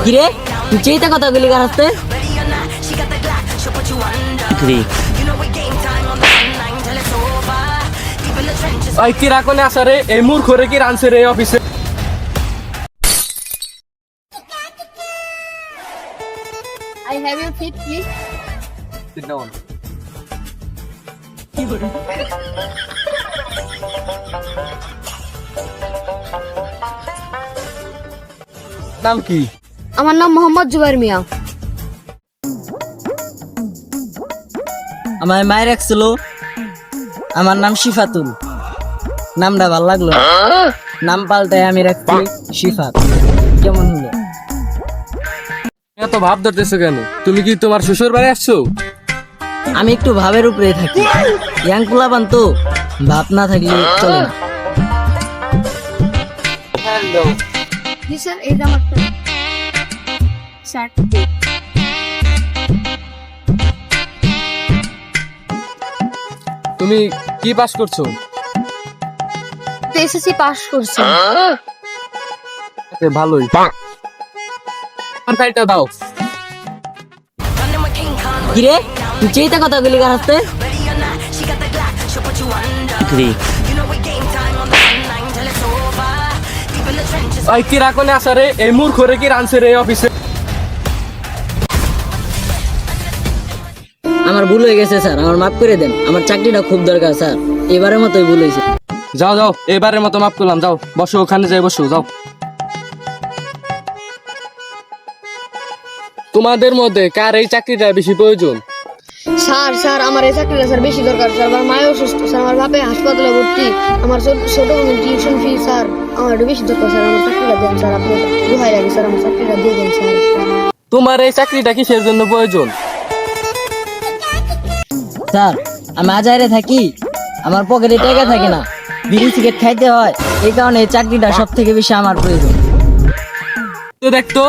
কিরে তুই চেয়েতে কথা গুলি কার হাসতে ওই কিরা কোনে আসা রে এই মূর্খরে কি রানছে রে অফিসে I have your seat, please. Sit down. নাম কি? আমার নাম মোহাম্মদ জুবাইর মিয়া। আমার মায়ের রাখছিল আমার নাম শিফাতুল, নামটা ভালো লাগলো না। নাম পাল্টায় আমি রাখছি শিফাত। কেমন হলো? এত ভাব ধরতেছো কেন? তুমি কি তোমার শ্বশুর বাড়ি আসছো? আমি একটু ভাবের উপরে থাকি, ইয়াং পোলাপান তো, ভাব না থাকলে চলে না। হ্যালো, জি স্যার, এই যে আমার শার্ট। তুমি কি পাস করছো? এসএসসি পাস করছি। ভালোই। আমার ফাইলটা দাও। কিরে তুই চেয়েতে কথা গুলি কার হাসতে ওই কিরা কোনে আসা রে এই মূর্খরে কি রানছে রে অফিসে আমার ভুল হয়ে গেছে স্যার, আমার মাফ করে দেন। আমার চাকরিটা খুব দরকার স্যার, এবারের মতোই ভুল হয়েছে। যাও যাও, এবারের মতো মাফ করলাম, যাও বসো, ওখানে যাই বসো, যাও। তোমাদের মধ্যে কার এই চাকরিটা বেশি প্রয়োজন? স্যার স্যার আমার এই চাকরিটা স্যার বেশি দরকার স্যার। আমার মায়ের অসুস্থ স্যার, আমার বাপে হাসপাতালে ভর্তি, আমার ছোট টিউশন ফি স্যার, আমার একটু বেশি দরকার স্যার। আমার চাকরিটা দেন স্যার, আপনি দোহাই লাগে স্যার, আমার চাকরিটা দিয়ে দেন স্যার। তোমার এই চাকরিটা কিসের জন্য প্রয়োজন? স্যার আমি আজাইরে থাকি, আমার পকেটে টাকা থাকে না, বিড়ি সিগারেট খাইতে হয়, এই কারণে এই চাকরিটা সব থেকে বেশি আমার প্রয়োজন। তো দেখতো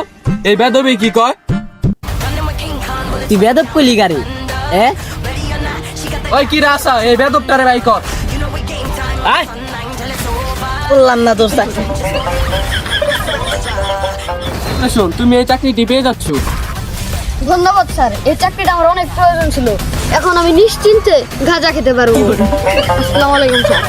এই বেদবি কি কয়? তুই বেদব কইলি গাড়ি ওই কি রাসা এই বেদবটারে বাই কর। আয় বললাম না তোর চাকরি। শোন, তুমি এই চাকরিটি পেয়ে যাচ্ছ। ধন্যবাদ স্যার, এই চাকরিটা আমার অনেক প্রয়োজন ছিল। এখন আমি নিশ্চিন্তে গাঁজা খেতে পারবো। আসসালামু আলাইকুম স্যার।